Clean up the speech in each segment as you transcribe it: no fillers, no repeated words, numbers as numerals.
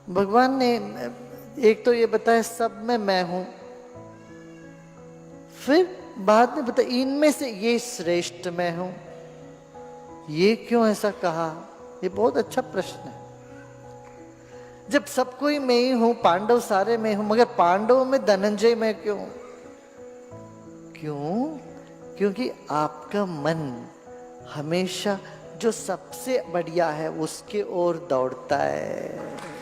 भगवान ने एक तो ये बताया सब में मैं हूं, फिर बाद में बताया इनमें से ये श्रेष्ठ मैं हूं। ये क्यों ऐसा कहा? ये बहुत अच्छा प्रश्न है। जब सब कोई मैं ही हूं, पांडव सारे मैं हूं, मगर पांडवों में धनंजय मैं क्यों? क्यों? क्योंकि आपका मन हमेशा जो सबसे बढ़िया है उसके ओर दौड़ता है।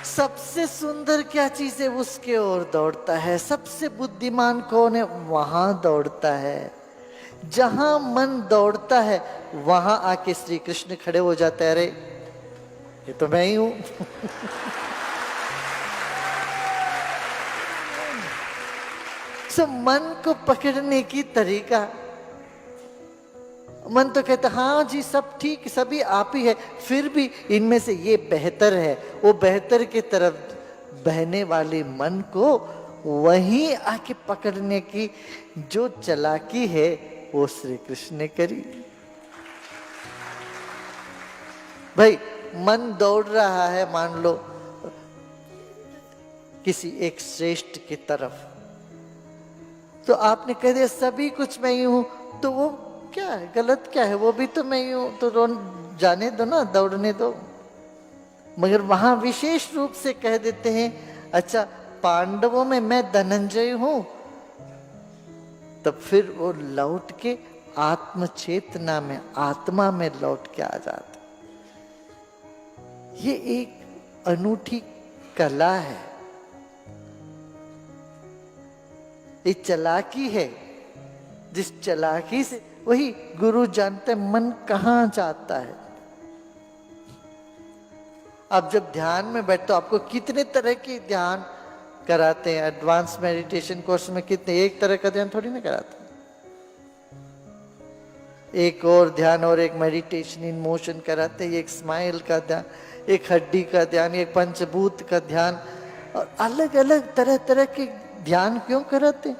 सबसे सुंदर क्या चीज है उसके ओर दौड़ता है। सबसे बुद्धिमान कौन है वहां दौड़ता है। जहां मन दौड़ता है वहां आके श्री कृष्ण खड़े हो जाते हैं। अरे ये तो मैं ही हूं। सो मन को पकड़ने की तरीका, मन तो कहता हाँ जी सब ठीक, सभी आप ही है, फिर भी इनमें से ये बेहतर है। वो बेहतर की तरफ बहने वाले मन को वहीं आके पकड़ने की जो चालाकी है वो श्री कृष्ण ने करी। भाई मन दौड़ रहा है मान लो किसी एक श्रेष्ठ की तरफ, तो आपने कह दिया सभी कुछ मैं ही हूं, तो वो क्या है, गलत क्या है? वो भी तो मैं ही हूं, तो जाने दो ना, दौड़ने दो। मगर वहां विशेष रूप से कह देते हैं अच्छा पांडवों में मैं धनंजय हूं, तब फिर वो लौट के आत्म चेतना में, आत्मा में लौट के आ जाते। ये एक अनूठी कला है, ये चालाकी है। जिस चालाकी से वही गुरु जानते मन कहां जाता है। आप जब ध्यान में बैठते हो आपको कितने तरह के ध्यान कराते हैं। एडवांस मेडिटेशन कोर्स में कितने, एक तरह का ध्यान थोड़ी ना कराते। एक और ध्यान और एक मेडिटेशन इन मोशन कराते हैं, एक स्माइल का ध्यान, एक हड्डी का ध्यान, एक पंचभूत का ध्यान, और अलग अलग तरह तरह के ध्यान क्यों कराते?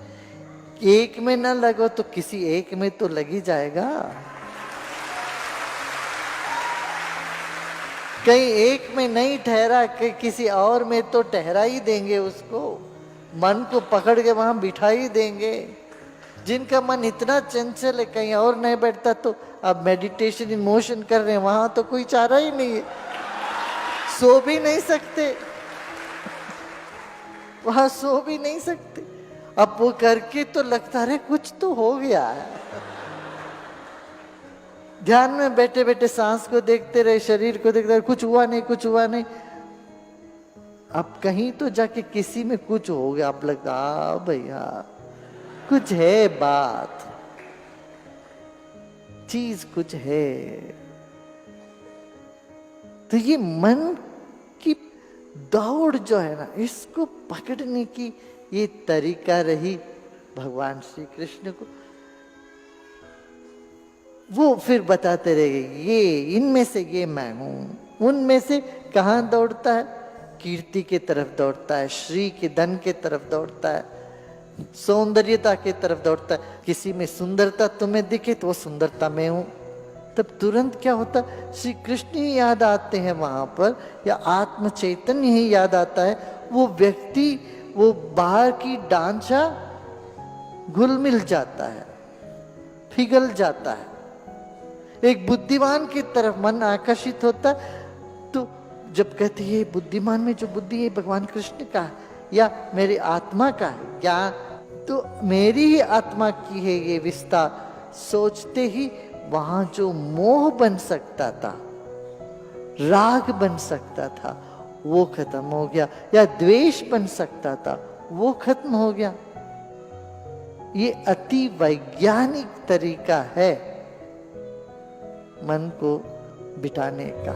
एक में ना लगो तो किसी एक में तो लगी जाएगा। कहीं एक में नहीं ठहरा कि किसी और में तो ठहरा ही देंगे उसको। मन को पकड़ के वहां बिठा ही देंगे। जिनका मन इतना चंचल है कहीं और नहीं बैठता, तो अब मेडिटेशन इन मोशन कर रहे हैं, वहां तो कोई चारा ही नहीं है, सो भी नहीं सकते, वहां सो भी नहीं सकते। अब वो करके तो लगता है कुछ तो हो गया है। ध्यान में बैठे बैठे सांस को देखते रहे, शरीर को देखते रहे, कुछ हुआ नहीं, कुछ हुआ नहीं। अब कहीं तो जाके किसी में कुछ हो गया, अब लगता भैया कुछ है, बात चीज कुछ है। तो ये मन की दौड़ जो है ना, इसको पकड़ने की ये तरीका रही भगवान श्री कृष्ण को। वो फिर बताते रहेंगे ये इनमें से ये मैं हूं। उनमें से कहां दौड़ता है? कीर्ति के तरफ दौड़ता है, श्री के धन के तरफ दौड़ता है, सौंदर्यता के तरफ दौड़ता है। किसी में सुंदरता तुम्हें दिखे तो वो सुंदरता में हूं, तब तुरंत क्या होता? श्री कृष्ण ही याद आते हैं वहां पर, या आत्म चैतन्य ही याद आता है। वो व्यक्ति, वो बाहर की ढांचा घुल मिल जाता है, पिघल जाता है। एक बुद्धिमान की तरफ मन आकर्षित होता, तो जब कहते हैं बुद्धिमान में जो बुद्धि है भगवान कृष्ण का है या मेरी आत्मा का है, या तो मेरी ही आत्मा की है ये विस्तार, सोचते ही वहां जो मोह बन सकता था, राग बन सकता था, वो खत्म हो गया, या द्वेष बन सकता था वो खत्म हो गया। ये अति वैज्ञानिक तरीका है मन को बिठाने का।